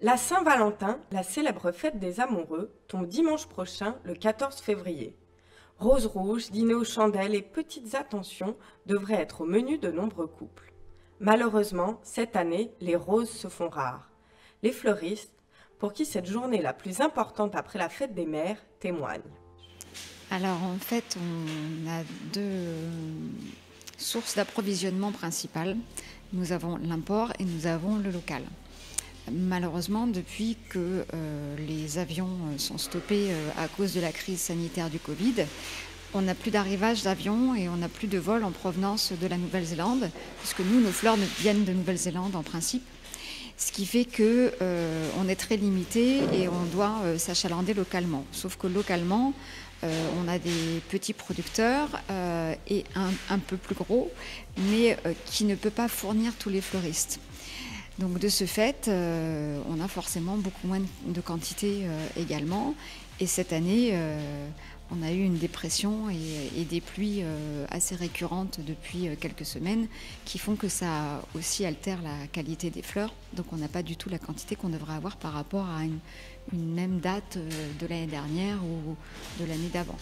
La Saint-Valentin, la célèbre fête des amoureux, tombe dimanche prochain, le 14 février. Roses rouges, dîner aux chandelles et petites attentions devraient être au menu de nombreux couples. Malheureusement, cette année, les roses se font rares. Les fleuristes, pour qui cette journée la plus importante après la fête des mères, témoignent. Alors en fait, on a deux sources d'approvisionnement principales. Nous avons l'import et nous avons le local. Malheureusement, depuis que les avions sont stoppés à cause de la crise sanitaire du Covid, on n'a plus d'arrivage d'avions et on n'a plus de vols en provenance de la Nouvelle-Zélande, puisque nous, nos fleurs viennent de Nouvelle-Zélande en principe. Ce qui fait qu'on est très limité et on doit s'achalander localement. Sauf que localement, on a des petits producteurs et un peu plus gros, mais qui ne peut pas fournir tous les fleuristes. Donc de ce fait, on a forcément beaucoup moins de quantité également. Et cette année, on a eu une dépression et des pluies assez récurrentes depuis quelques semaines qui font que ça aussi altère la qualité des fleurs. Donc on n'a pas du tout la quantité qu'on devrait avoir par rapport à une même date de l'année dernière ou de l'année d'avant.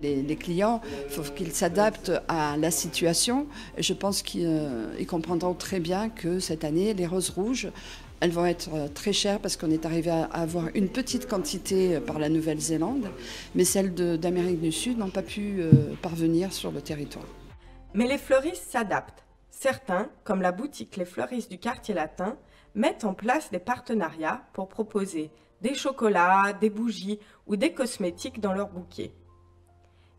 Les clients, il faut qu'ils s'adaptent à la situation. Je pense qu'ils comprendront très bien que cette année, les roses rouges, elles vont être très chères parce qu'on est arrivé à avoir une petite quantité par la Nouvelle-Zélande, mais celles d'Amérique du Sud n'ont pas pu parvenir sur le territoire. Mais les fleuristes s'adaptent. Certains, comme la boutique Les Fleuristes du Quartier Latin, mettent en place des partenariats pour proposer des chocolats, des bougies ou des cosmétiques dans leur bouquet.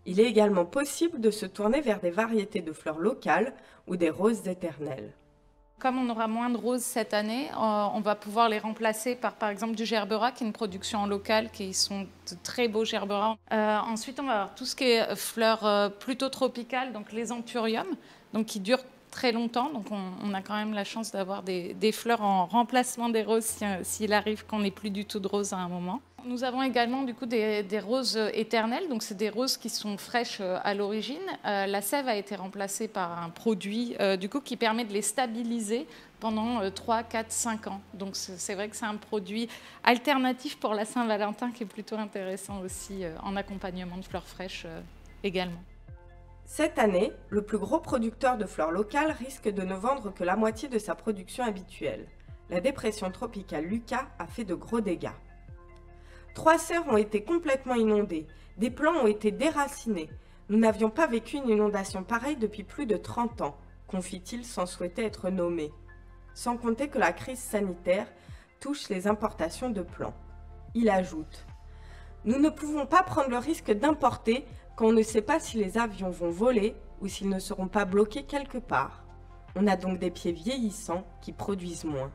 Il est également possible de se tourner vers des variétés de fleurs locales ou des roses éternelles. Comme on aura moins de roses cette année, on va pouvoir les remplacer par exemple du gerbera, qui est une production locale, qui sont de très beaux gerberas. Ensuite, on va avoir tout ce qui est fleurs plutôt tropicales, donc les anthuriums, donc qui durent très longtemps. Donc on a quand même la chance d'avoir des fleurs en remplacement des roses s'il arrive qu'on n'ait plus du tout de roses à un moment. Nous avons également du coup des roses éternelles, donc c'est des roses qui sont fraîches à l'origine. La sève a été remplacée par un produit du coup qui permet de les stabiliser pendant 3, 4, 5 ans. Donc c'est vrai que c'est un produit alternatif pour la Saint-Valentin qui est plutôt intéressant aussi en accompagnement de fleurs fraîches également. Cette année, le plus gros producteur de fleurs locales risque de ne vendre que la moitié de sa production habituelle. La dépression tropicale Lucas a fait de gros dégâts. 3 serres ont été complètement inondées, des plants ont été déracinés. Nous n'avions pas vécu une inondation pareille depuis plus de 30 ans, confie-t-il sans souhaiter être nommé. Sans compter que la crise sanitaire touche les importations de plants. Il ajoute « Nous ne pouvons pas prendre le risque d'importer quand on ne sait pas si les avions vont voler ou s'ils ne seront pas bloqués quelque part. On a donc des pieds vieillissants qui produisent moins. »